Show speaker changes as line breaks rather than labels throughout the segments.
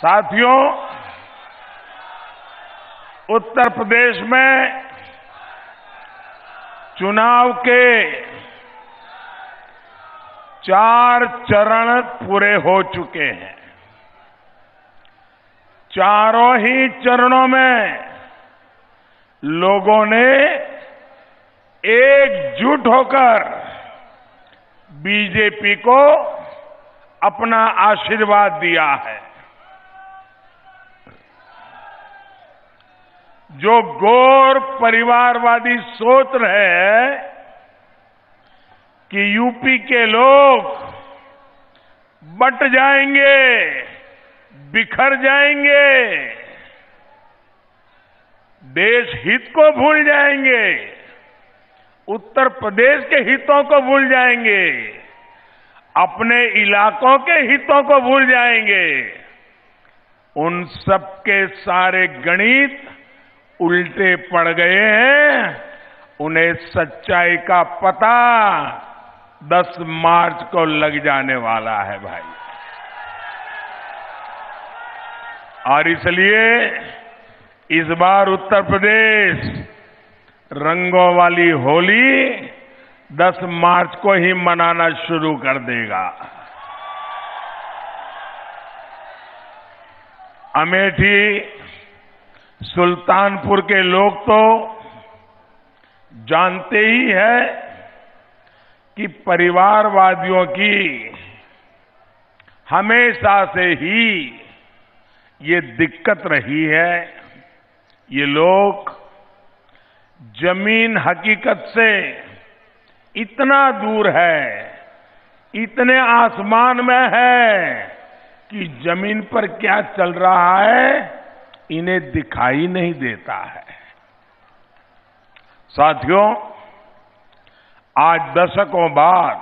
साथियों, उत्तर प्रदेश में चुनाव के 4 चरण पूरे हो चुके हैं। चारों ही चरणों में लोगों ने एकजुट होकर बीजेपी को अपना आशीर्वाद दिया है। जो गौर परिवारवादी सोच रहे हैं कि यूपी के लोग बट जाएंगे, बिखर जाएंगे, देश हित को भूल जाएंगे, उत्तर प्रदेश के हितों को भूल जाएंगे, अपने इलाकों के हितों को भूल जाएंगे, उन सबके सारे गणित उल्टे पड़ गए हैं। उन्हें सच्चाई का पता 10 मार्च को लग जाने वाला है भाई। और इसलिए इस बार उत्तर प्रदेश रंगों वाली होली 10 मार्च को ही मनाना शुरू कर देगा। अमेठी, सुल्तानपुर के लोग तो जानते ही है कि परिवारवादियों की हमेशा से ही ये दिक्कत रही है। ये लोग जमीन हकीकत से इतना दूर है, इतने आसमान में है कि जमीन पर क्या चल रहा है इन्हें दिखाई नहीं देता है। साथियों, आज दशकों बाद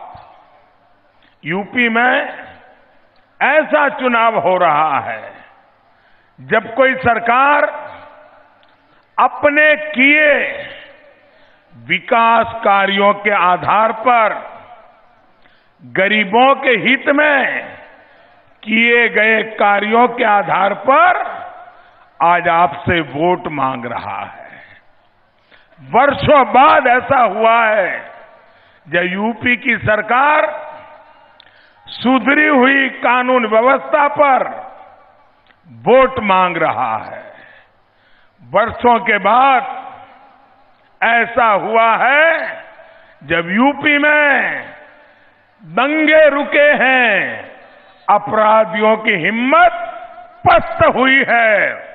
यूपी में ऐसा चुनाव हो रहा है जब कोई सरकार अपने किए विकास कार्यों के आधार पर गरीबों के हित में किए गए कार्यों के आधार पर आज आपसे वोट मांग रहा है। वर्षों बाद ऐसा हुआ है जब यूपी की सरकार सुधरी हुई कानून व्यवस्था पर वोट मांग रहा है। वर्षों के बाद ऐसा हुआ है जब यूपी में दंगे रुके हैं, अपराधियों की हिम्मत पस्त हुई है।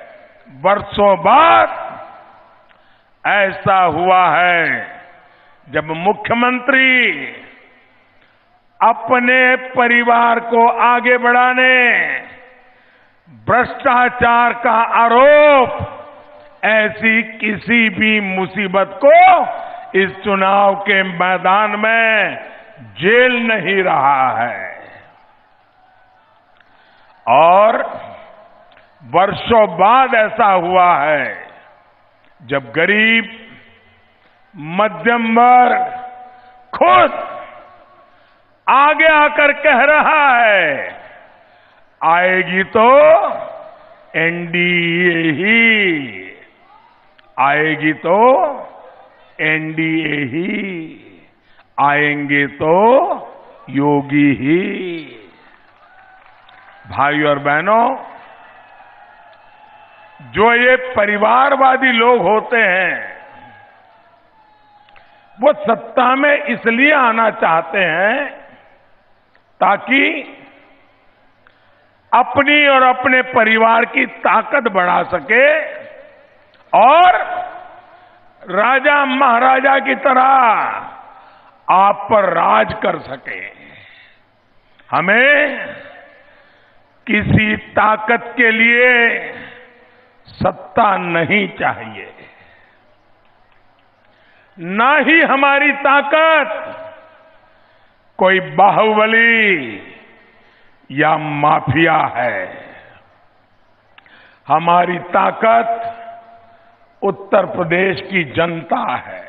वर्षों बाद ऐसा हुआ है जब मुख्यमंत्री अपने परिवार को आगे बढ़ाने भ्रष्टाचार का आरोप ऐसी किसी भी मुसीबत को इस चुनाव के मैदान में झेल नहीं रहा है। और वर्षों बाद ऐसा हुआ है जब गरीब मध्यम वर्ग खुद आगे आकर कह रहा है आएगी तो एनडीए ही, आएगी तो एनडीए ही, आएंगे तो योगी ही। भाई और बहनों, जो ये परिवारवादी लोग होते हैं वो सत्ता में इसलिए आना चाहते हैं ताकि अपनी और अपने परिवार की ताकत बढ़ा सके और राजा महाराजा की तरह आप पर राज कर सके। हमें किसी ताकत के लिए सत्ता नहीं चाहिए, ना ही हमारी ताकत कोई बाहुबली या माफिया है। हमारी ताकत उत्तर प्रदेश की जनता है।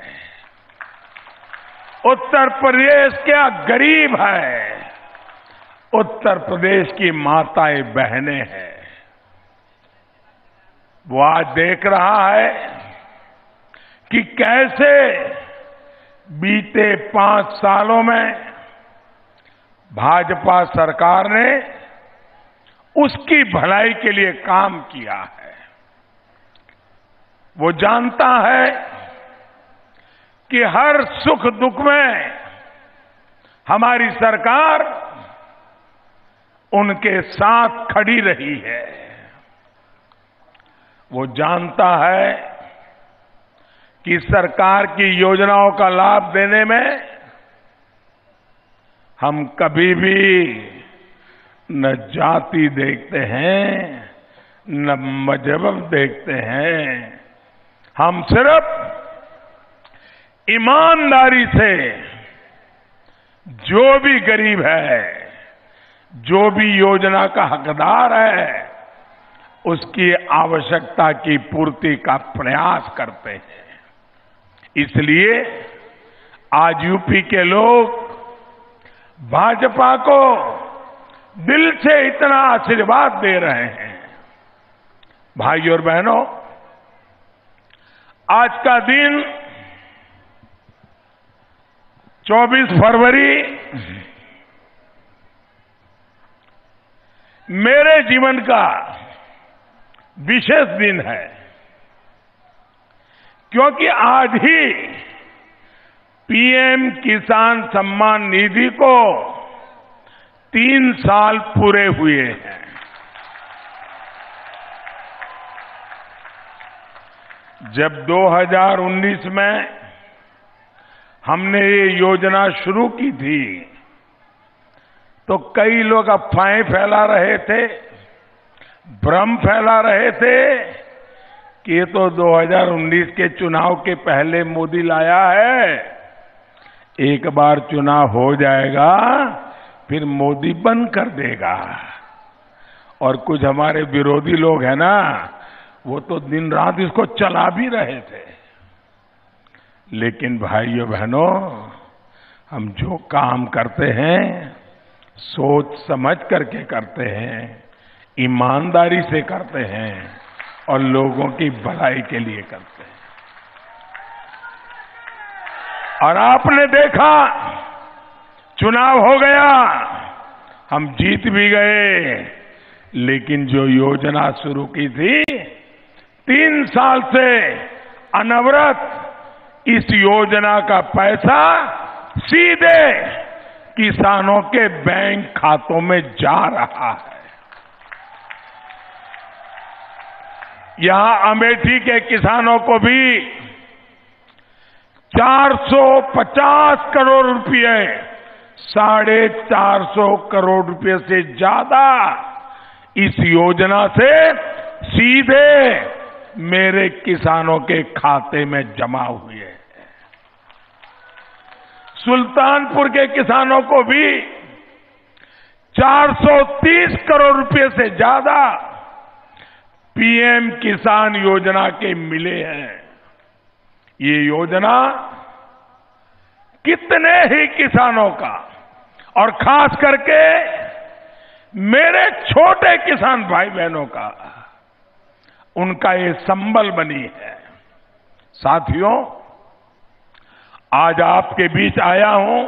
उत्तर प्रदेश क्या गरीब है, उत्तर प्रदेश की माताएं बहनें हैं। वो आज देख रहा है कि कैसे बीते 5 सालों में भाजपा सरकार ने उसकी भलाई के लिए काम किया है। वो जानता है कि हर सुख दुख में हमारी सरकार उनके साथ खड़ी रही है। वो जानता है कि सरकार की योजनाओं का लाभ देने में हम कभी भी न जाति देखते हैं न मजहब देखते हैं। हम सिर्फ ईमानदारी से जो भी गरीब है, जो भी योजना का हकदार है, उसकी आवश्यकता की पूर्ति का प्रयास करते हैं। इसलिए आज यूपी के लोग भाजपा को दिल से इतना आशीर्वाद दे रहे हैं। भाइयों और बहनों, आज का दिन 24 फरवरी मेरे जीवन का विशेष दिन है, क्योंकि आज ही पीएम किसान सम्मान निधि को 3 साल पूरे हुए हैं। जब 2019 में हमने ये योजना शुरू की थी तो कई लोग अफवाहें फैला रहे थे, भ्रम फैला रहे थे कि ये तो 2019 के चुनाव के पहले मोदी लाया है, एक बार चुनाव हो जाएगा फिर मोदी बंद कर देगा। और कुछ हमारे विरोधी लोग हैं ना, वो तो दिन रात इसको चला भी रहे थे। लेकिन भाइयों बहनों, हम जो काम करते हैं सोच समझ करके करते हैं, ईमानदारी से करते हैं और लोगों की भलाई के लिए करते हैं। और आपने देखा, चुनाव हो गया, हम जीत भी गए, लेकिन जो योजना शुरू की थी 3 साल से अनवरत, इस योजना का पैसा सीधे किसानों के बैंक खातों में जा रहा है। यहां अमेठी के किसानों को भी 450 करोड़ रुपए, 450 करोड़ रुपए से ज्यादा इस योजना से सीधे मेरे किसानों के खाते में जमा हुए हैं। सुल्तानपुर के किसानों को भी 430 करोड़ रुपए से ज्यादा पीएम किसान योजना के मिले हैं। ये योजना कितने ही किसानों का, और खास करके मेरे छोटे किसान भाई बहनों का, उनका ये संबल बनी है। साथियों, आज आपके बीच आया हूं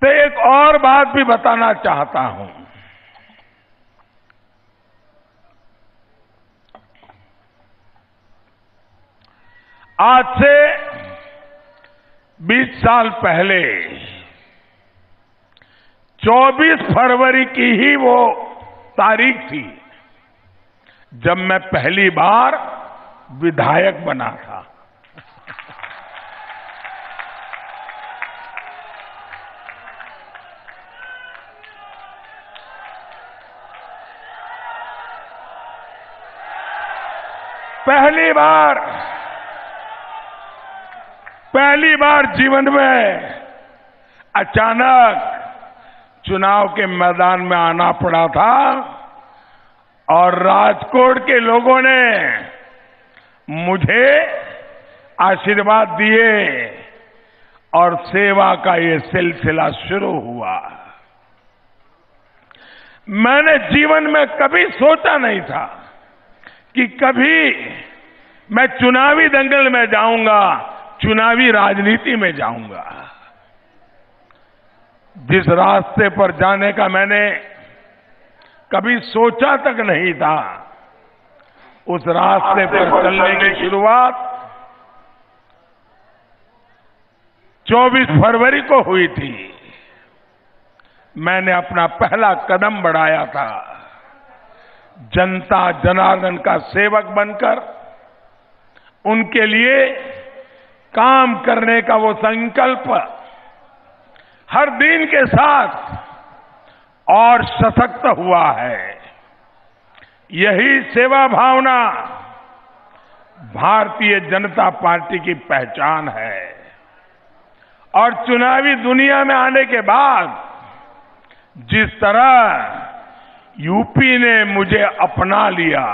तो एक और बात भी बताना चाहता हूं। आज से 20 साल पहले 24 फरवरी की ही वो तारीख थी जब मैं पहली बार विधायक बना था। पहली बार जीवन में अचानक चुनाव के मैदान में आना पड़ा था और राजकोट के लोगों ने मुझे आशीर्वाद दिए और सेवा का ये सिलसिला शुरू हुआ। मैंने जीवन में कभी सोचा नहीं था कि कभी मैं चुनावी दंगल में जाऊंगा, चुनावी राजनीति में जाऊंगा। जिस रास्ते पर जाने का मैंने कभी सोचा तक नहीं था, उस रास्ते पर चलने की शुरुआत 24 फरवरी को हुई थी। मैंने अपना पहला कदम बढ़ाया था जनता जनार्दन का सेवक बनकर, उनके लिए काम करने का वो संकल्प हर दिन के साथ और सशक्त हुआ है। यही सेवा भावना भारतीय जनता पार्टी की पहचान है। और चुनावी दुनिया में आने के बाद जिस तरह यूपी ने मुझे अपना लिया,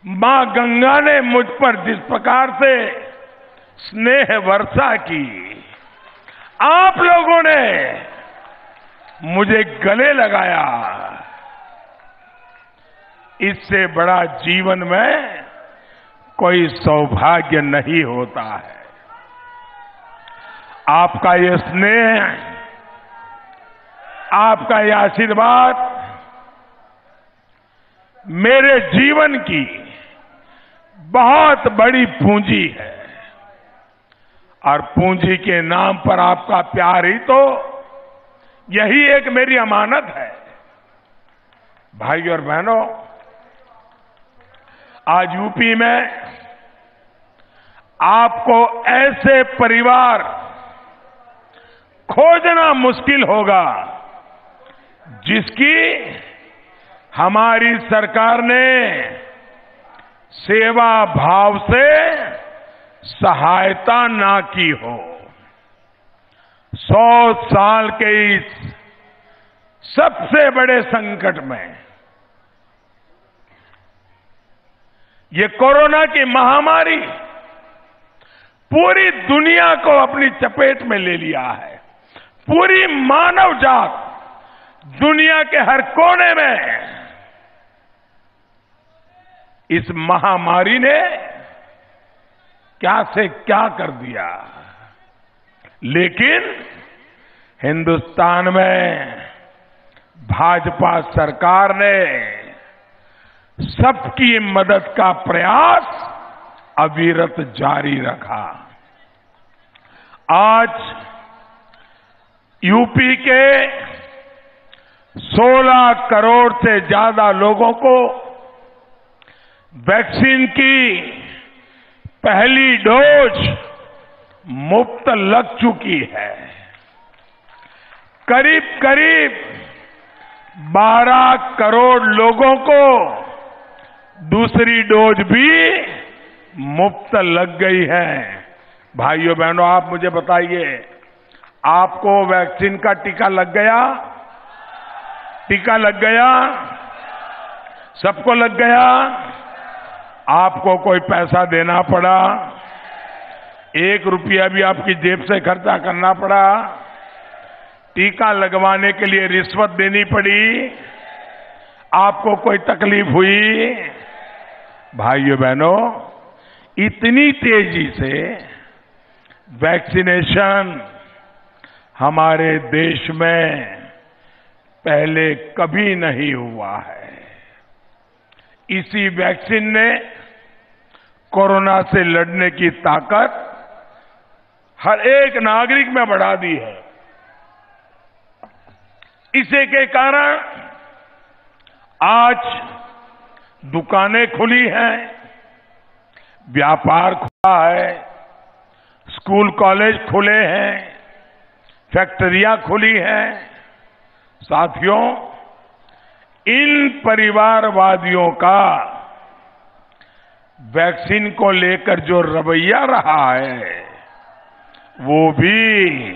मां गंगा ने मुझ पर जिस प्रकार से स्नेह वर्षा की, आप लोगों ने मुझे गले लगाया, इससे बड़ा जीवन में कोई सौभाग्य नहीं होता है। आपका ये स्नेह, आपका ये आशीर्वाद मेरे जीवन की बहुत बड़ी पूंजी है। और पूंजी के नाम पर आपका प्यार ही तो, यही एक मेरी अमानत है। भाई और बहनों, आज यूपी में आपको ऐसे परिवार खोजना मुश्किल होगा जिसकी हमारी सरकार ने सेवा भाव से सहायता ना की हो। 100 साल के इस सबसे बड़े संकट में, ये कोरोना की महामारी पूरी दुनिया को अपनी चपेट में ले लिया है। पूरी मानव जात दुनिया के हर कोने में इस महामारी ने क्या से क्या कर दिया। लेकिन हिंदुस्तान में भाजपा सरकार ने सबकी मदद का प्रयास अविरत जारी रखा। आज यूपी के 16 करोड़ से ज्यादा लोगों को वैक्सीन की पहली डोज मुफ्त लग चुकी है। करीब करीब 12 करोड़ लोगों को दूसरी डोज भी मुफ्त लग गई है। भाइयों बहनों, आप मुझे बताइए, आपको वैक्सीन का टीका लग गया? टीका लग गया? सबको लग गया? आपको कोई पैसा देना पड़ा? 1 रुपया भी आपकी जेब से खर्चा करना पड़ा? टीका लगवाने के लिए रिश्वत देनी पड़ी? आपको कोई तकलीफ हुई? भाइयों बहनों, इतनी तेजी से वैक्सीनेशन हमारे देश में पहले कभी नहीं हुआ है। इसी वैक्सीन ने कोरोना से लड़ने की ताकत हर एक नागरिक में बढ़ा दी है। इसी के कारण आज दुकानें खुली हैं, व्यापार खुला है, स्कूल कॉलेज खुले हैं, फैक्ट्रियां खुली हैं। साथियों, इन परिवारवादियों का वैक्सीन को लेकर जो रवैया रहा है, वो भी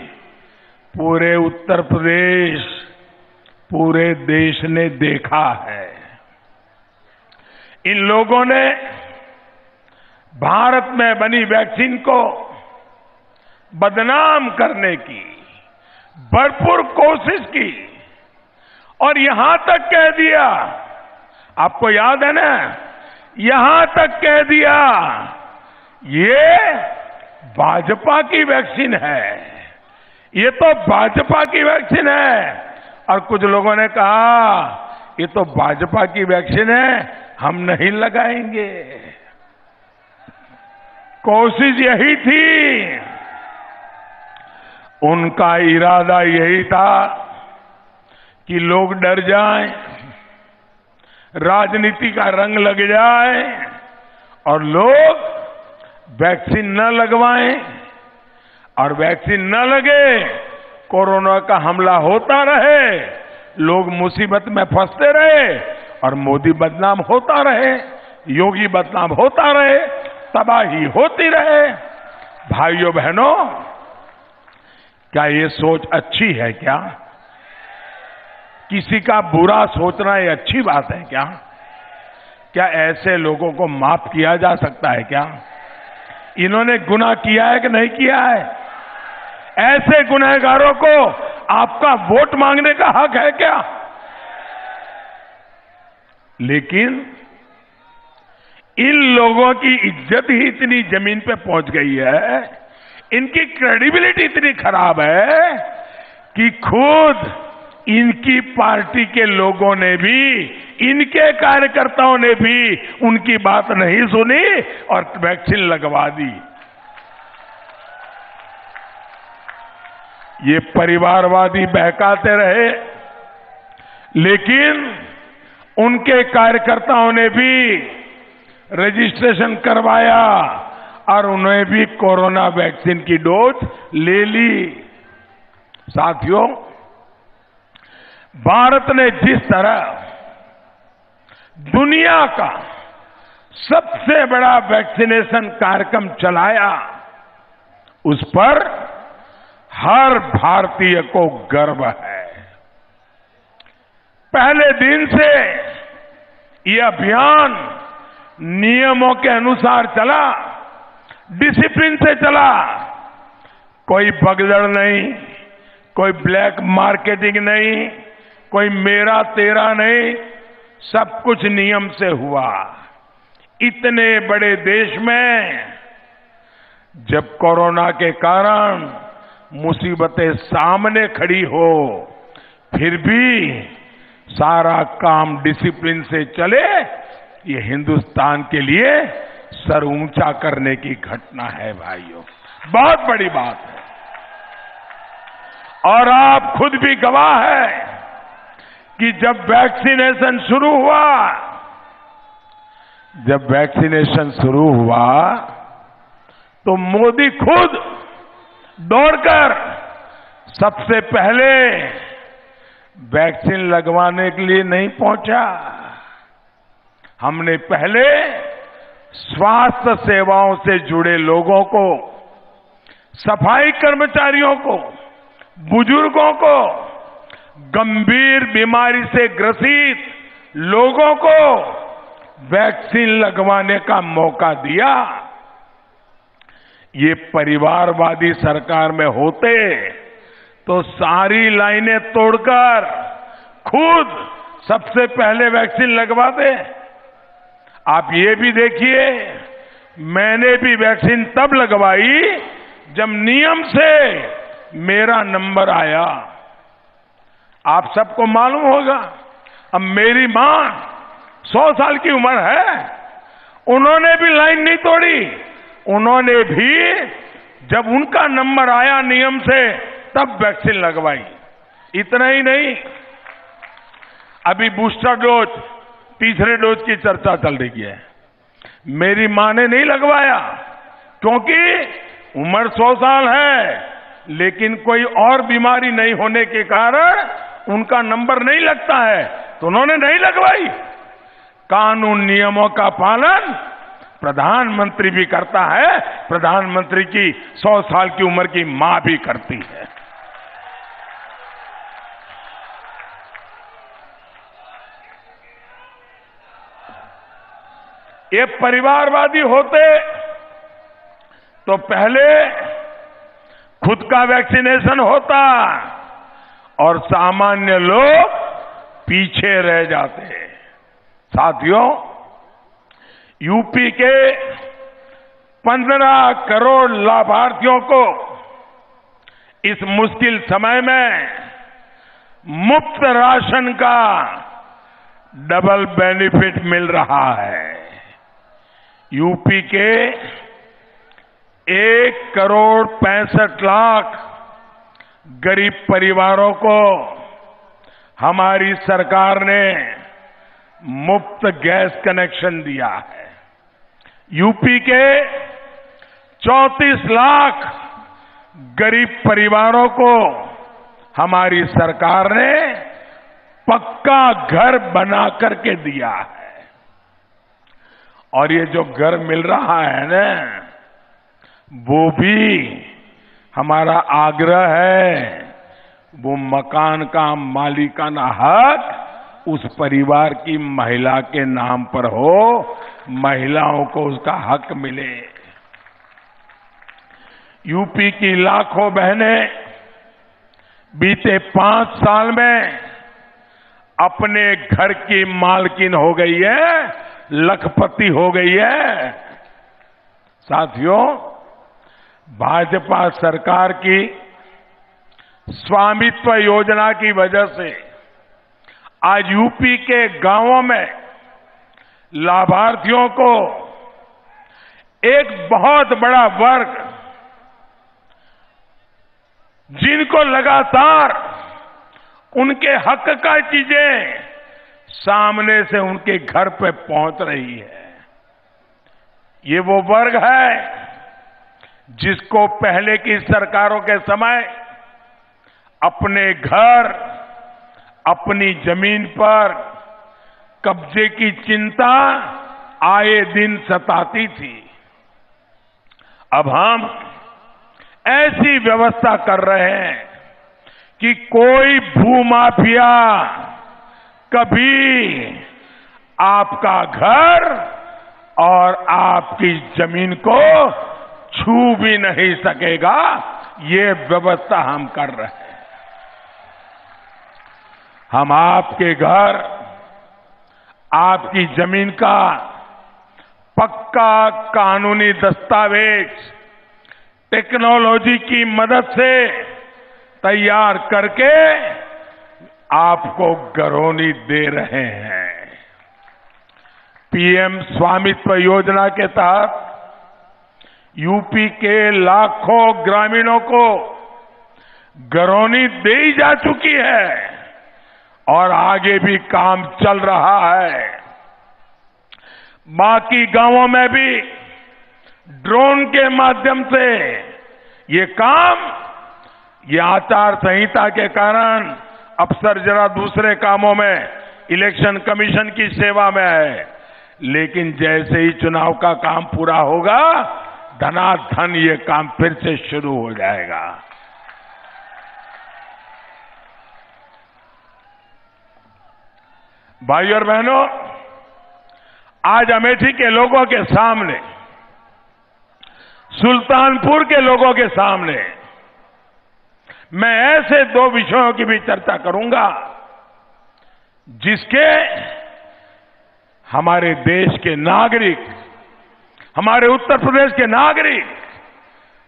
पूरे उत्तर प्रदेश, पूरे देश ने देखा है। इन लोगों ने भारत में बनी वैक्सीन को बदनाम करने की भरपूर कोशिश की और यहां तक कह दिया, आपको याद है ना, यहां तक कह दिया ये भाजपा की वैक्सीन है, ये तो भाजपा की वैक्सीन है। और कुछ लोगों ने कहा ये तो भाजपा की वैक्सीन है, हम नहीं लगाएंगे। कोशिश यही थी, उनका इरादा यही था कि लोग डर जाएं, राजनीति का रंग लग जाए और लोग वैक्सीन न लगवाएं, और वैक्सीन न लगे, कोरोना का हमला होता रहे, लोग मुसीबत में फंसते रहे और मोदी बदनाम होता रहे, योगी बदनाम होता रहे, तबाही होती रहे। भाइयों बहनों, क्या ये सोच अच्छी है? क्या किसी का बुरा सोचना ये अच्छी बात है? क्या ऐसे लोगों को माफ किया जा सकता है? क्या इन्होंने गुनाह किया है कि नहीं किया है? ऐसे गुनहगारों को आपका वोट मांगने का हक है क्या? लेकिन इन लोगों की इज्जत ही इतनी जमीन पे पहुंच गई है, इनकी क्रेडिबिलिटी इतनी खराब है कि खुद इनकी पार्टी के लोगों ने भी, इनके कार्यकर्ताओं ने भी उनकी बात नहीं सुनी और वैक्सीन लगवा दी। ये परिवारवादी बहकाते रहे, लेकिन उनके कार्यकर्ताओं ने भी रजिस्ट्रेशन करवाया और उन्हें भी कोरोना वैक्सीन की डोज ले ली। साथियों, भारत ने जिस तरह दुनिया का सबसे बड़ा वैक्सीनेशन कार्यक्रम चलाया, उस पर हर भारतीय को गर्व है। पहले दिन से ये अभियान नियमों के अनुसार चला, डिसिप्लिन से चला, कोई भगदड़ नहीं, कोई ब्लैक मार्केटिंग नहीं, कोई मेरा तेरा नहीं, सब कुछ नियम से हुआ। इतने बड़े देश में जब कोरोना के कारण मुसीबतें सामने खड़ी हो, फिर भी सारा काम डिसिप्लिन से चले, ये हिंदुस्तान के लिए सर ऊंचा करने की घटना है भाइयों, बहुत बड़ी बात है। और आप खुद भी गवाह है कि जब वैक्सीनेशन शुरू हुआ तो मोदी खुद दौड़कर सबसे पहले वैक्सीन लगवाने के लिए नहीं पहुंचा। हमने पहले स्वास्थ्य सेवाओं से जुड़े लोगों को, सफाई कर्मचारियों को, बुजुर्गों को, गंभीर बीमारी से ग्रसित लोगों को वैक्सीन लगवाने का मौका दिया। ये परिवारवादी सरकार में होते तो सारी लाइनें तोड़कर खुद सबसे पहले वैक्सीन लगवाते। आप ये भी देखिए, मैंने भी वैक्सीन तब लगवाई जब नियम से मेरा नंबर आया। आप सबको मालूम होगा, अब मेरी मां 100 साल की उम्र है, उन्होंने भी लाइन नहीं तोड़ी, उन्होंने भी जब उनका नंबर आया नियम से तब वैक्सीन लगवाई। इतना ही नहीं, अभी बूस्टर डोज, तीसरे डोज की चर्चा चल रही है। मेरी मां ने नहीं लगवाया क्योंकि उम्र 100 साल है, लेकिन कोई और बीमारी नहीं होने के कारण उनका नंबर नहीं लगता है, तो उन्होंने नहीं लगवाई। कानून नियमों का पालन प्रधानमंत्री भी करता है, प्रधानमंत्री की 100 साल की उम्र की मां भी करती है। ये परिवारवादी होते तो पहले खुद का वैक्सीनेशन होता और सामान्य लोग पीछे रह जाते। साथियों, यूपी के 15 करोड़ लाभार्थियों को इस मुश्किल समय में मुफ्त राशन का डबल बेनिफिट मिल रहा है। यूपी के 1,65,00,000 गरीब परिवारों को हमारी सरकार ने मुफ्त गैस कनेक्शन दिया है। यूपी के 34 लाख गरीब परिवारों को हमारी सरकार ने पक्का घर बना करके दिया है। और ये जो घर मिल रहा है ना, वो भी हमारा आग्रह है, वो मकान का मालिकाना हक उस परिवार की महिला के नाम पर हो, महिलाओं को उसका हक मिले। यूपी की लाखों बहनें बीते 5 साल में अपने घर की मालकिन हो गई है, लखपति हो गई है। साथियों, भाजपा सरकार की स्वामित्व योजना की वजह से आज यूपी के गांवों में लाभार्थियों को एक बहुत बड़ा वर्ग, जिनको लगातार उनके हक का चीजें सामने से उनके घर पे पहुंच रही है, ये वो वर्ग है जिसको पहले की सरकारों के समय अपने घर, अपनी जमीन पर कब्जे की चिंता आए दिन सताती थी। अब हम ऐसी व्यवस्था कर रहे हैं कि कोई भूमाफिया कभी आपका घर और आपकी जमीन को छू भी नहीं सकेगा। ये व्यवस्था हम कर रहे हैं। हम आपके घर, आपकी जमीन का पक्का कानूनी दस्तावेज टेक्नोलॉजी की मदद से तैयार करके आपको घरौनी दे रहे हैं। पीएम स्वामित्व योजना के तहत यूपी के लाखों ग्रामीणों को घरौनी दी जा चुकी है और आगे भी काम चल रहा है। बाकी गांवों में भी ड्रोन के माध्यम से ये काम, ये आचार संहिता के कारण अफसर जरा दूसरे कामों में, इलेक्शन कमीशन की सेवा में है, लेकिन जैसे ही चुनाव का काम पूरा होगा, धनाधन ये काम फिर से शुरू हो जाएगा। भाइयों और बहनों, आज अमेठी के लोगों के सामने, सुल्तानपुर के लोगों के सामने मैं ऐसे 2 विषयों की भी चर्चा करूंगा जिसके हमारे देश के नागरिक, हमारे उत्तर प्रदेश के नागरिक,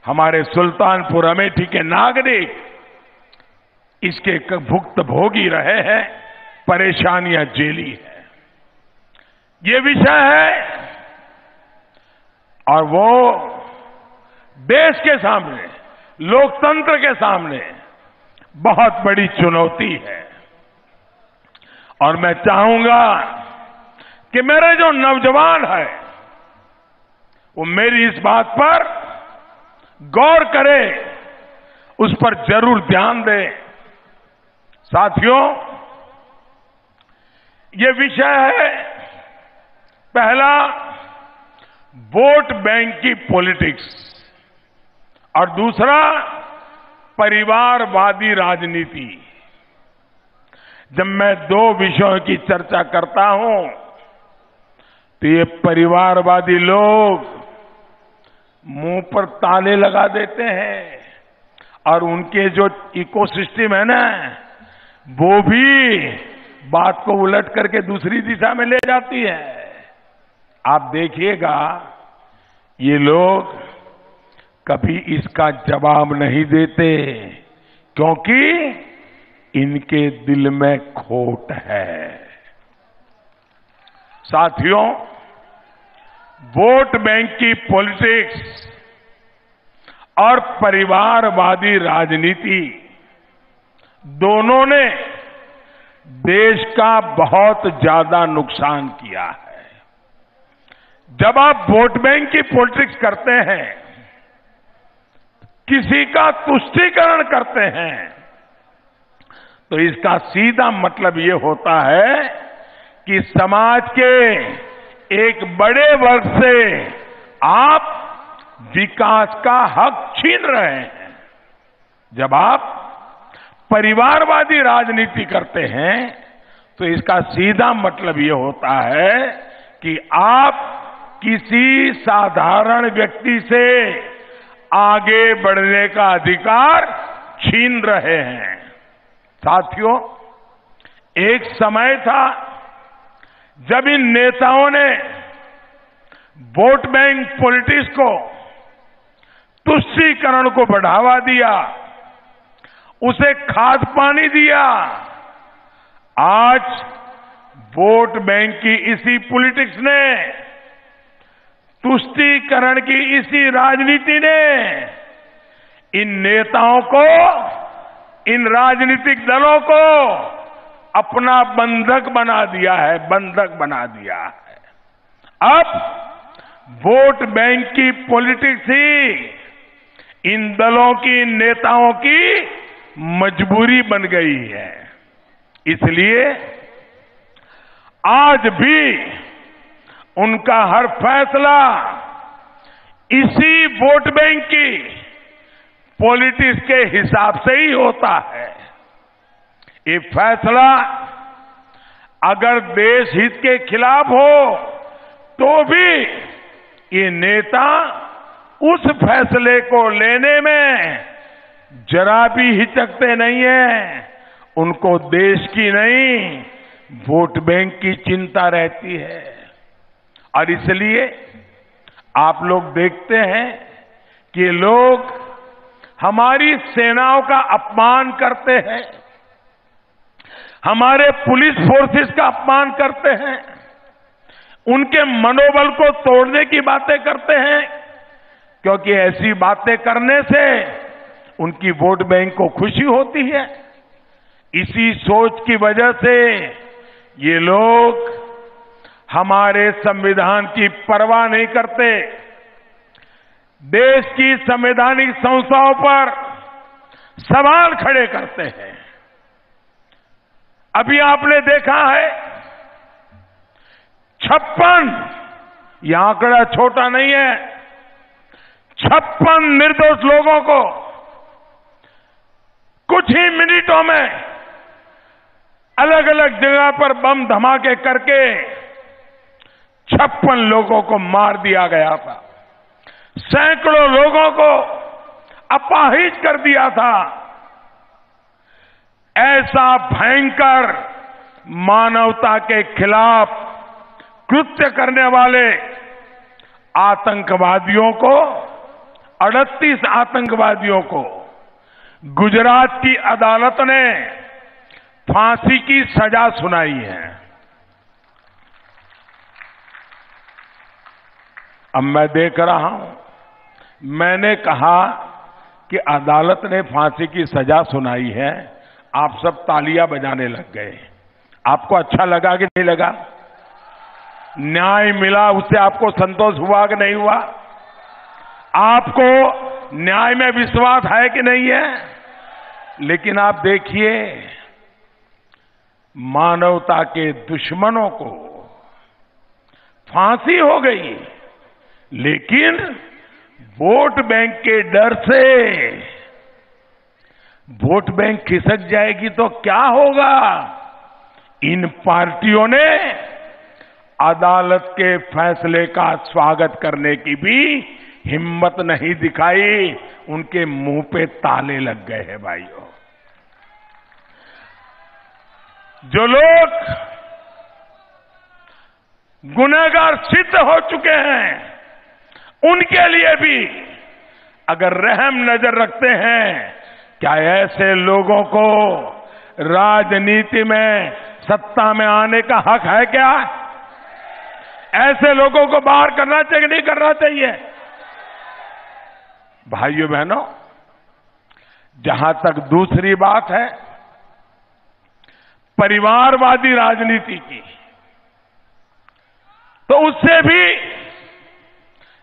हमारे सुल्तानपुर अमेठी के नागरिक इसके भुक्तभोगी रहे हैं, परेशानियां झेली है। ये विषय है और वो देश के सामने, लोकतंत्र के सामने बहुत बड़ी चुनौती है। और मैं चाहूंगा कि मेरे जो नौजवान है वो मेरी इस बात पर गौर करे, उस पर जरूर ध्यान दें। साथियों, ये विषय है पहला, वोट बैंक की पॉलिटिक्स, और दूसरा परिवारवादी राजनीति। जब मैं 2 विषयों की चर्चा करता हूं तो ये परिवारवादी लोग मुंह पर ताले लगा देते हैं और उनके जो इकोसिस्टम है ना, वो भी बात को उलट करके दूसरी दिशा में ले जाती है। आप देखिएगा ये लोग कभी इसका जवाब नहीं देते, क्योंकि इनके दिल में खोट है। साथियों, वोट बैंक की पॉलिटिक्स और परिवारवादी राजनीति दोनों ने देश का बहुत ज्यादा नुकसान किया है। जब आप वोट बैंक की पॉलिटिक्स करते हैं, किसी का तुष्टीकरण करते हैं, तो इसका सीधा मतलब ये होता है कि समाज के एक बड़े वर्ग से आप विकास का हक छीन रहे हैं। जब आप परिवारवादी राजनीति करते हैं तो इसका सीधा मतलब ये होता है कि आप किसी साधारण व्यक्ति से आगे बढ़ने का अधिकार छीन रहे हैं। साथियों, एक समय था जब इन नेताओं ने वोट बैंक पॉलिटिक्स को, तुष्टीकरण को बढ़ावा दिया, उसे खाद पानी दिया। आज वोट बैंक की इसी पॉलिटिक्स ने, तुष्टीकरण की इसी राजनीति ने इन नेताओं को, इन राजनीतिक दलों को अपना बंधक बना दिया है, बंधक बना दिया है। अब वोट बैंक की पॉलिटिक्स ही इन दलों की, इन नेताओं की मजबूरी बन गई है। इसलिए आज भी उनका हर फैसला इसी वोट बैंक की पॉलिटिक्स के हिसाब से ही होता है। ये फैसला अगर देश हित के खिलाफ हो तो भी ये नेता उस फैसले को लेने में जरा भी हिचकते नहीं है। उनको देश की नहीं, वोट बैंक की चिंता रहती है। और इसलिए आप लोग देखते हैं कि लोग हमारी सेनाओं का अपमान करते हैं, हमारे पुलिस फोर्सेस का अपमान करते हैं, उनके मनोबल को तोड़ने की बातें करते हैं, क्योंकि ऐसी बातें करने से उनकी वोट बैंक को खुशी होती है। इसी सोच की वजह से ये लोग हमारे संविधान की परवाह नहीं करते, देश की संवैधानिक संस्थाओं पर सवाल खड़े करते हैं। अभी आपने देखा है 56, यह आंकड़ा छोटा नहीं है, 56 निर्दोष लोगों को कुछ ही मिनटों में अलग अलग जगह पर बम धमाके करके 56 लोगों को मार दिया गया था, सैकड़ों लोगों को अपाहिज कर दिया था। ऐसा भयंकर मानवता के खिलाफ कृत्य करने वाले आतंकवादियों को, 38 आतंकवादियों को गुजरात की अदालत ने फांसी की सजा सुनाई है। अब मैं देख रहा हूं, मैंने कहा कि अदालत ने फांसी की सजा सुनाई है, आप सब तालियां बजाने लग गए। आपको अच्छा लगा कि नहीं लगा? न्याय मिला, उससे आपको संतोष हुआ कि नहीं हुआ? आपको न्याय में विश्वास है कि नहीं है? लेकिन आप देखिए, मानवता के दुश्मनों को फांसी हो गई, लेकिन वोट बैंक के डर से वोट बैंक खिसक जाएगी तो क्या होगा? इन पार्टियों ने अदालत के फैसले का स्वागत करने की भी हिम्मत नहीं दिखाई, उनके मुंह पे ताले लग गए हैं। भाइयों, जो लोग गुनहगार सिद्ध हो चुके हैं, उनके लिए भी अगर रहम नजर रखते हैं, क्या ऐसे लोगों को राजनीति में सत्ता में आने का हक है क्या? ऐसे लोगों को बाहर करना चाहिए कि नहीं करना चाहिए? भाइयों बहनों, जहां तक दूसरी बात है परिवारवादी राजनीति की, तो उससे भी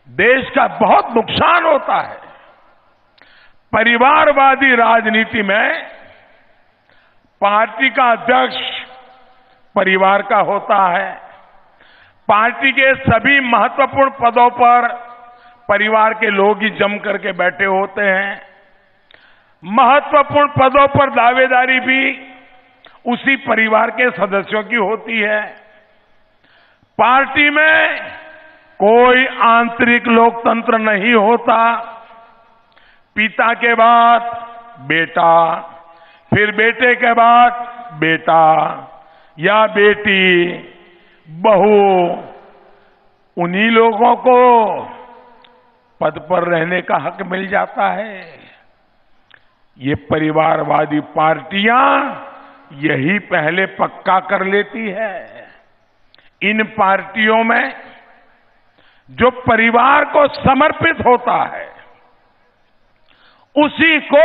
देश का बहुत नुकसान होता है। परिवारवादी राजनीति में पार्टी का अध्यक्ष परिवार का होता है, पार्टी के सभी महत्वपूर्ण पदों पर परिवार के लोग ही जम करके बैठे होते हैं, महत्वपूर्ण पदों पर दावेदारी भी उसी परिवार के सदस्यों की होती है। पार्टी में कोई आंतरिक लोकतंत्र नहीं होता। पिता के बाद बेटा, फिर बेटे के बाद बेटा या बेटी, बहू, उन्हीं लोगों को पद पर रहने का हक मिल जाता है। ये परिवारवादी पार्टियां यही पहले पक्का कर लेती है। इन पार्टियों में जो परिवार को समर्पित होता है, उसी को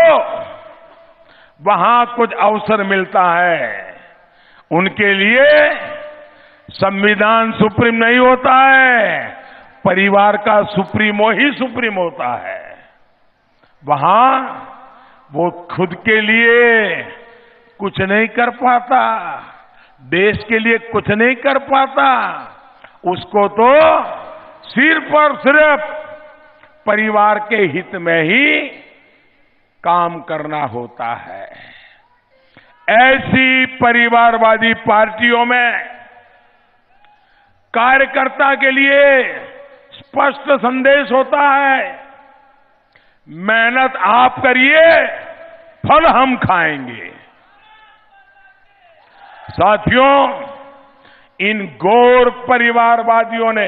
वहां कुछ अवसर मिलता है। उनके लिए संविधान सुप्रीम नहीं होता है, परिवार का सुप्रीमो ही सुप्रीम होता है। वहां वो खुद के लिए कुछ नहीं कर पाता, देश के लिए कुछ नहीं कर पाता। उसको तो सिर्फ और सिर्फ परिवार के हित में ही काम करना होता है। ऐसी परिवारवादी पार्टियों में कार्यकर्ता के लिए स्पष्ट संदेश होता है, मेहनत आप करिए, फल हम खाएंगे। साथियों, इन घोर परिवारवादियों ने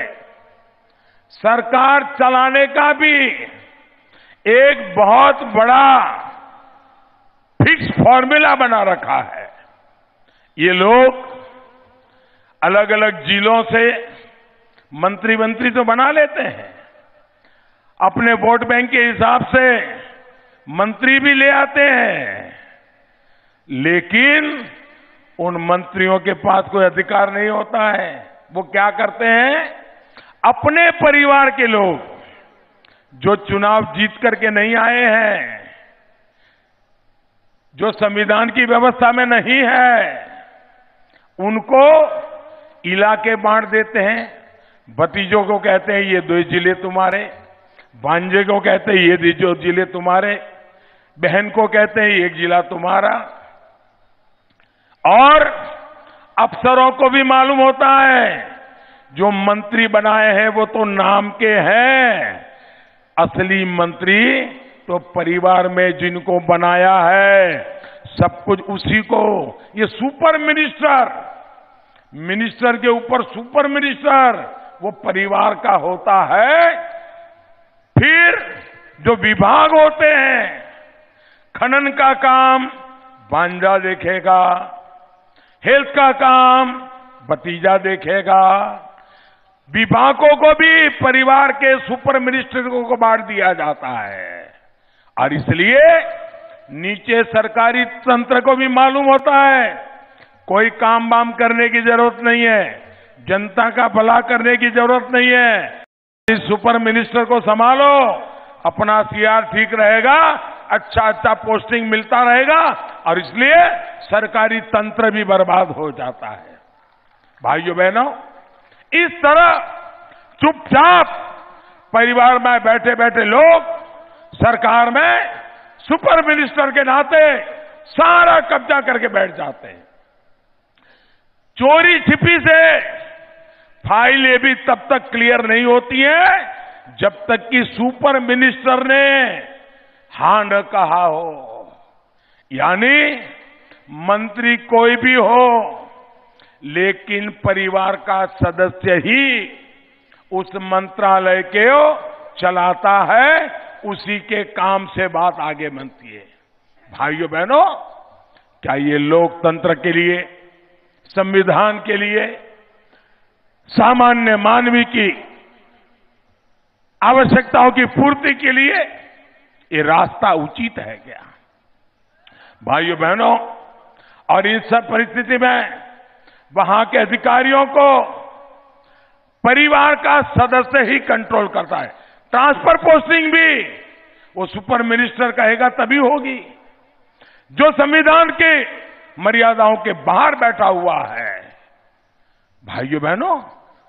सरकार चलाने का भी एक बहुत बड़ा फिक्स फॉर्मूला बना रखा है। ये लोग अलग अलग जिलों से मंत्री तो बना लेते हैं, अपने वोट बैंक के हिसाब से मंत्री भी ले आते हैं, लेकिन उन मंत्रियों के पास कोई अधिकार नहीं होता है। वो क्या करते हैं, अपने परिवार के लोग जो चुनाव जीत करके नहीं आए हैं, जो संविधान की व्यवस्था में नहीं है, उनको इलाके बांट देते हैं। भतीजों को कहते हैं ये 2 जिले तुम्हारे, भांजे को कहते हैं ये 2 जिले तुम्हारे, बहन को कहते हैं 1 जिला तुम्हारा। और अफसरों को भी मालूम होता है जो मंत्री बनाए हैं वो तो नाम के हैं, असली मंत्री तो परिवार में जिनको बनाया है सब कुछ उसी को। ये सुपर मिनिस्टर, मिनिस्टर के ऊपर सुपर मिनिस्टर, वो परिवार का होता है। फिर जो विभाग होते हैं, खनन का काम भांजा देखेगा, हेल्थ का काम भतीजा देखेगा। विभागों को भी परिवार के सुपर मिनिस्टरों को बांट दिया जाता है। और इसलिए नीचे सरकारी तंत्र को भी मालूम होता है कोई काम वाम करने की जरूरत नहीं है, जनता का भला करने की जरूरत नहीं है। इस सुपर मिनिस्टर को संभालो, अपना सीआर ठीक रहेगा, अच्छा पोस्टिंग मिलता रहेगा, और इसलिए सरकारी तंत्र भी बर्बाद हो जाता है। भाइयों बहनों, इस तरह चुपचाप परिवार में बैठे बैठे लोग सरकार में सुपर मिनिस्टर के नाते सारा कब्जा करके बैठ जाते हैं। चोरी छिपी से फाइलें भी तब तक क्लियर नहीं होती है जब तक कि सुपर मिनिस्टर ने हां न कहा हो। यानी मंत्री कोई भी हो, लेकिन परिवार का सदस्य ही उस मंत्रालय को चलाता है, उसी के काम से बात आगे बनती है। भाइयों बहनों, क्या ये लोकतंत्र के लिए, संविधान के लिए, सामान्य मानवी की आवश्यकताओं की पूर्ति के लिए ये रास्ता उचित है क्या? भाइयों बहनों, और इस सब परिस्थिति में वहां के अधिकारियों को परिवार का सदस्य ही कंट्रोल करता है। ट्रांसफर पोस्टिंग भी वो सुपर मिनिस्टर कहेगा तभी होगी। जो संविधान के मर्यादाओं के बाहर बैठा हुआ है, भाइयों बहनों,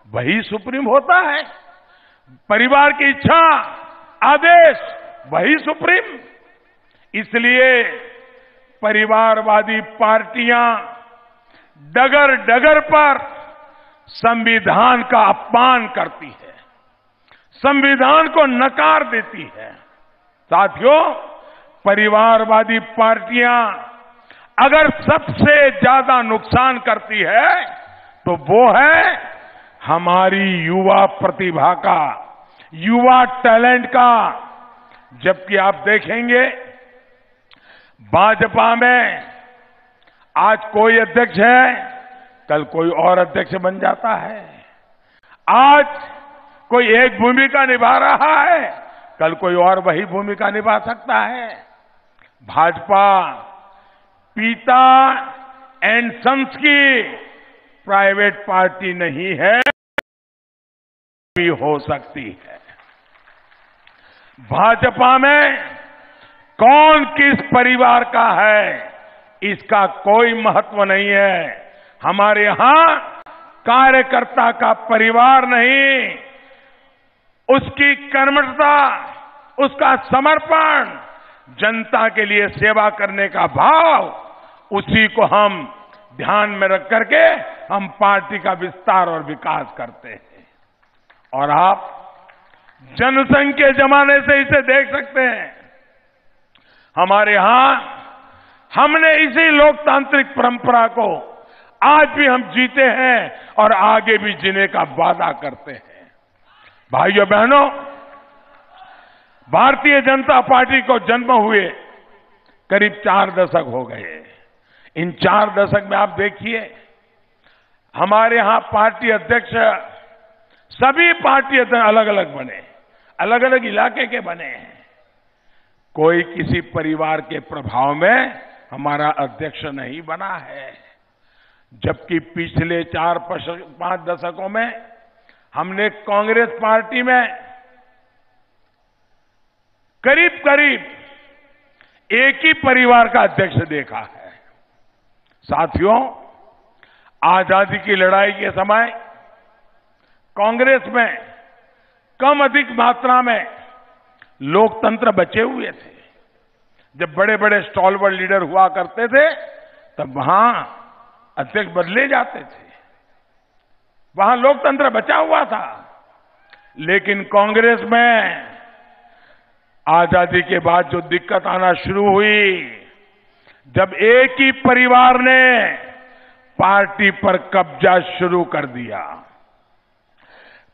वही सुप्रीम होता है। परिवार की इच्छा, आदेश, वही सुप्रीम। इसलिए परिवारवादी पार्टियां डगर डगर पर संविधान का अपमान करती है, संविधान को नकार देती है। साथियों, परिवारवादी पार्टियां अगर सबसे ज्यादा नुकसान करती है तो वो है हमारी युवा प्रतिभा का, युवा टैलेंट का। जबकि आप देखेंगे भाजपा में आज कोई अध्यक्ष है, कल कोई और अध्यक्ष बन जाता है। आज कोई एक भूमिका निभा रहा है, कल कोई और वही भूमिका निभा सकता है। भाजपा पिता एंड सन्स की प्राइवेट पार्टी नहीं है, भी हो सकती है। भाजपा में कौन किस परिवार का है, इसका कोई महत्व नहीं है। हमारे यहां कार्यकर्ता का परिवार नहीं, उसकी कर्मठता, उसका समर्पण, जनता के लिए सेवा करने का भाव, उसी को हम ध्यान में रख करके हम पार्टी का विस्तार और विकास करते हैं। और आप जनसंघ के जमाने से इसे देख सकते हैं। हमारे यहां हमने इसी लोकतांत्रिक परंपरा को आज भी हम जीते हैं और आगे भी जीने का वादा करते हैं। भाइयों बहनों, भारतीय जनता पार्टी को जन्म हुए करीब 4 दशक हो गए। इन 4 दशक में आप देखिए, हमारे यहां पार्टी अध्यक्ष, सभी पार्टी अध्यक्ष अलग अलग बने, अलग अलग इलाके के बने हैं। कोई किसी परिवार के प्रभाव में हमारा अध्यक्ष नहीं बना है। जबकि पिछले 4-5 दशकों में हमने कांग्रेस पार्टी में करीब करीब एक ही परिवार का अध्यक्ष देखा है। साथियों, आजादी की लड़ाई के समय कांग्रेस में कम अधिक मात्रा में लोकतंत्र बचे हुए थे। जब बड़े बड़े स्टॉलवर्ड लीडर हुआ करते थे, तब वहां अध्यक्ष बदले जाते थे, वहां लोकतंत्र बचा हुआ था। लेकिन कांग्रेस में आजादी के बाद जो दिक्कत आना शुरू हुई, जब एक ही परिवार ने पार्टी पर कब्जा शुरू कर दिया,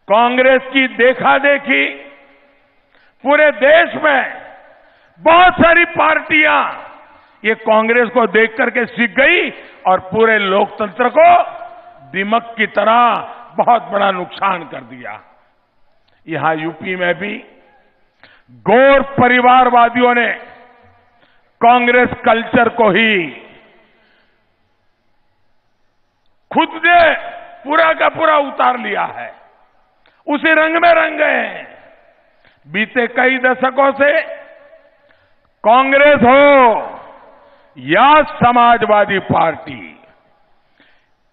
कांग्रेस की देखा देखी पूरे देश में बहुत सारी पार्टियां ये कांग्रेस को देख करके सीख गई और पूरे लोकतंत्र को दीमक की तरह बहुत बड़ा नुकसान कर दिया। यहां यूपी में भी गौर परिवारवादियों ने कांग्रेस कल्चर को ही खुद ने पूरा का पूरा उतार लिया है, उसी रंग में रंग गए हैं। बीते कई दशकों से कांग्रेस हो या समाजवादी पार्टी,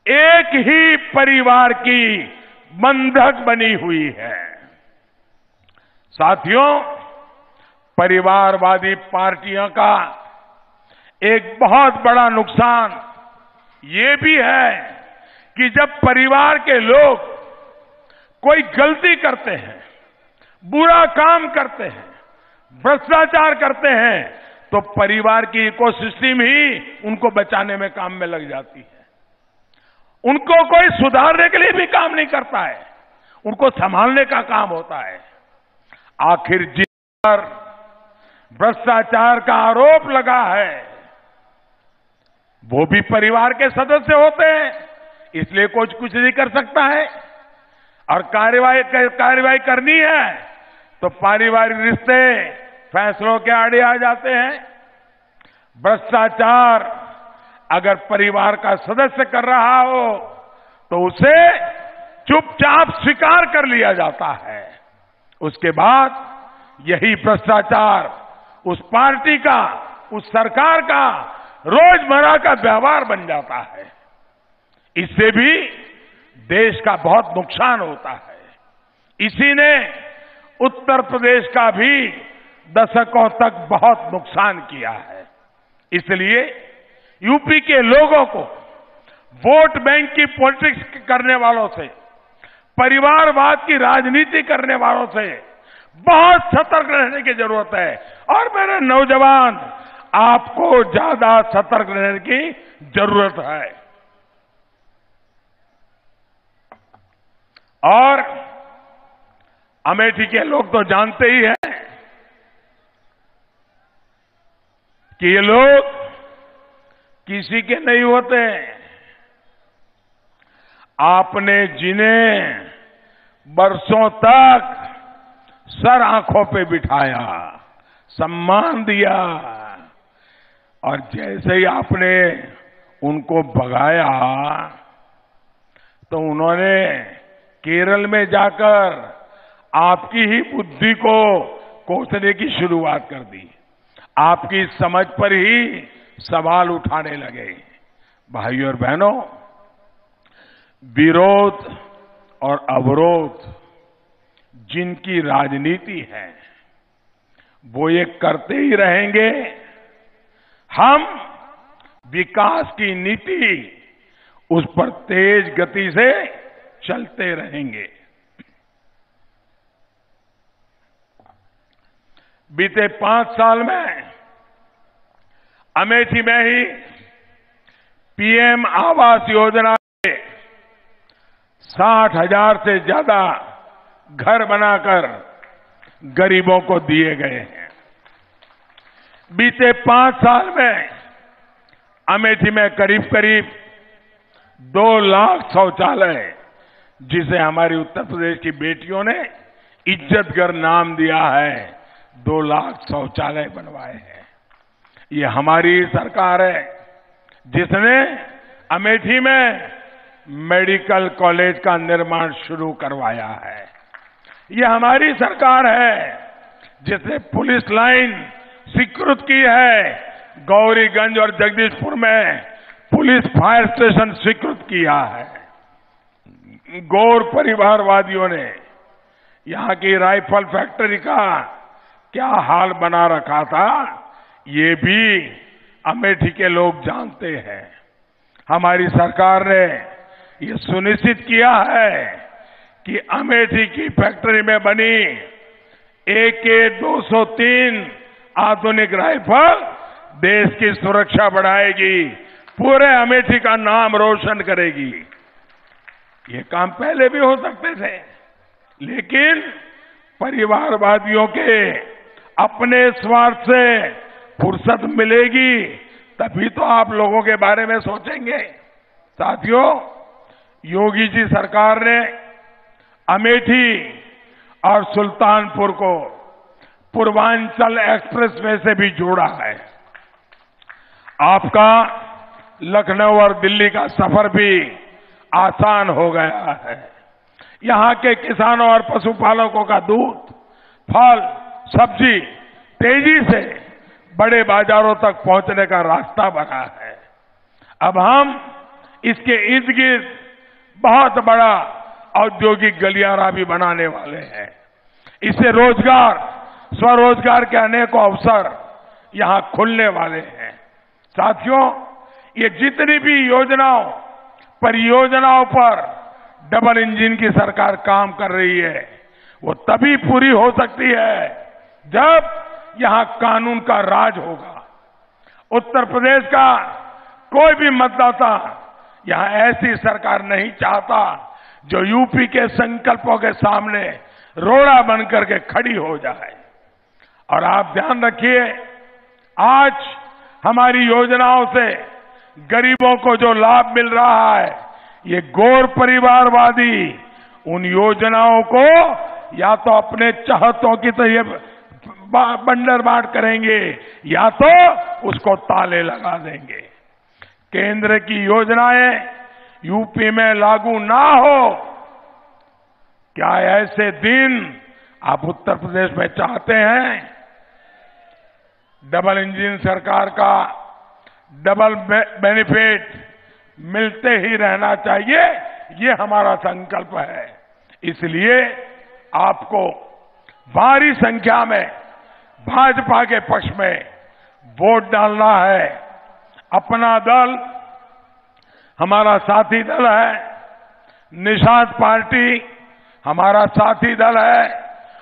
एक ही परिवार की बंधक बनी हुई है। साथियों, परिवारवादी पार्टियों का एक बहुत बड़ा नुकसान ये भी है कि जब परिवार के लोग कोई गलती करते हैं, बुरा काम करते हैं, भ्रष्टाचार करते हैं, तो परिवार की इकोसिस्टम ही उनको बचाने में काम में लग जाती है। उनको कोई सुधारने के लिए भी काम नहीं करता है, उनको संभालने का काम होता है। आखिर जिन पर भ्रष्टाचार का आरोप लगा है वो भी परिवार के सदस्य होते हैं, इसलिए कुछ नहीं कर सकता है। और कार्रवाई करनी है तो पारिवारिक रिश्ते फैसलों के आड़े आ जाते हैं। भ्रष्टाचार अगर परिवार का सदस्य कर रहा हो तो उसे चुपचाप स्वीकार कर लिया जाता है। उसके बाद यही भ्रष्टाचार उस पार्टी का, उस सरकार का रोजमर्रा का व्यवहार बन जाता है। इससे भी देश का बहुत नुकसान होता है। इसी ने उत्तर प्रदेश का भी दशकों तक बहुत नुकसान किया है। इसलिए यूपी के लोगों को वोट बैंक की पॉलिटिक्स करने वालों से, परिवारवाद की राजनीति करने वालों से बहुत सतर्क रहने की जरूरत है। और मेरे नौजवान, आपको ज्यादा सतर्क रहने की जरूरत है। और अमेठी के लोग तो जानते ही हैं कि ये लोग किसी के नहीं होते। आपने जिन्हें बरसों तक सर आंखों पे बिठाया, सम्मान दिया, और जैसे ही आपने उनको भगाया तो उन्होंने केरल में जाकर आपकी ही बुद्धि को कोसने की शुरुआत कर दी। आपकी समझ पर ही सवाल उठाने लगे। भाइयों और बहनों, विरोध और अवरोध जिनकी राजनीति है वो ये करते ही रहेंगे। हम विकास की नीति उस पर तेज गति से चलते रहेंगे। बीते 5 साल में अमेठी में ही पीएम आवास योजना के 60,000 से ज्यादा घर बनाकर गरीबों को दिए गए हैं। बीते 5 साल में अमेठी में करीब करीब 2 लाख शौचालय, जिसे हमारी उत्तर प्रदेश की बेटियों ने इज्जतघर नाम दिया है, 2 लाख शौचालय बनवाए हैं। ये हमारी सरकार है जिसने अमेठी में मेडिकल कॉलेज का निर्माण शुरू करवाया है। ये हमारी सरकार है जिसने पुलिस लाइन स्वीकृत की है, गौरीगंज और जगदीशपुर में पुलिस फायर स्टेशन स्वीकृत किया है। गौर परिवारवादियों ने यहां की राइफल फैक्ट्री का क्या हाल बना रखा था, ये भी अमेठी के लोग जानते हैं। हमारी सरकार ने ये सुनिश्चित किया है कि अमेठी की फैक्ट्री में बनी AK-203 आधुनिक राइफल देश की सुरक्षा बढ़ाएगी, पूरे अमेठी का नाम रोशन करेगी। ये काम पहले भी हो सकते थे, लेकिन परिवारवादियों के अपने स्वार्थ से फुर्सत मिलेगी तभी तो आप लोगों के बारे में सोचेंगे। साथियों, योगी जी सरकार ने अमेठी और सुल्तानपुर को पूर्वांचल एक्सप्रेसवे से भी जोड़ा है। आपका लखनऊ और दिल्ली का सफर भी आसान हो गया है। यहां के किसानों और पशुपालकों का दूध, फल, सब्जी तेजी से बड़े बाजारों तक पहुंचने का रास्ता बना है। अब हम इसके इर्द गिर्द बहुत बड़ा औद्योगिक गलियारा भी बनाने वाले हैं। इससे रोजगार, स्वरोजगार के अनेकों अवसर यहां खुलने वाले हैं। साथियों, ये जितनी भी परियोजनाओं पर डबल इंजन की सरकार काम कर रही है, वो तभी पूरी हो सकती है जब यहां कानून का राज होगा। उत्तर प्रदेश का कोई भी मतदाता यहां ऐसी सरकार नहीं चाहता जो यूपी के संकल्पों के सामने रोड़ा बनकर के खड़ी हो जाए। और आप ध्यान रखिए, आज हमारी योजनाओं से गरीबों को जो लाभ मिल रहा है, ये गौर परिवारवादी उन योजनाओं को या तो अपने चाहतों की तरह बंडर बांट करेंगे या तो उसको ताले लगा देंगे। केंद्र की योजनाएं यूपी में लागू ना हो, क्या ऐसे दिन आप उत्तर प्रदेश में चाहते हैं? डबल इंजन सरकार का डबल बेनिफिट मिलते ही रहना चाहिए, ये हमारा संकल्प है। इसलिए आपको भारी संख्या में भाजपा के पक्ष में वोट डालना है। अपना दल हमारा साथी दल है, निषाद पार्टी हमारा साथी दल है,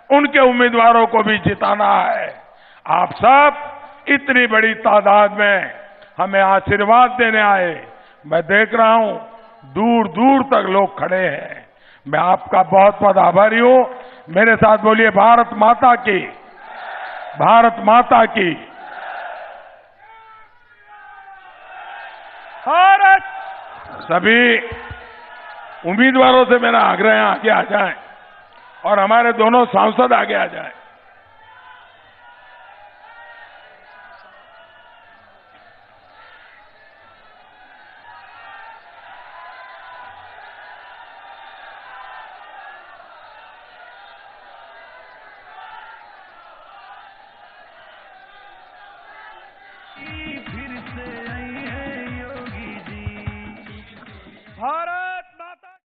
उनके उम्मीदवारों को भी जिताना है। आप सब इतनी बड़ी तादाद में हमें आशीर्वाद देने आए, मैं देख रहा हूं दूर दूर तक लोग खड़े हैं। मैं आपका बहुत बहुत आभारी हूं। मेरे साथ बोलिए भारत माता की, भारत माता की। भारत। सभी उम्मीदवारों से मेरा आग्रह है आगे आ जाएं और हमारे दोनों सांसद आगे आ जाएं।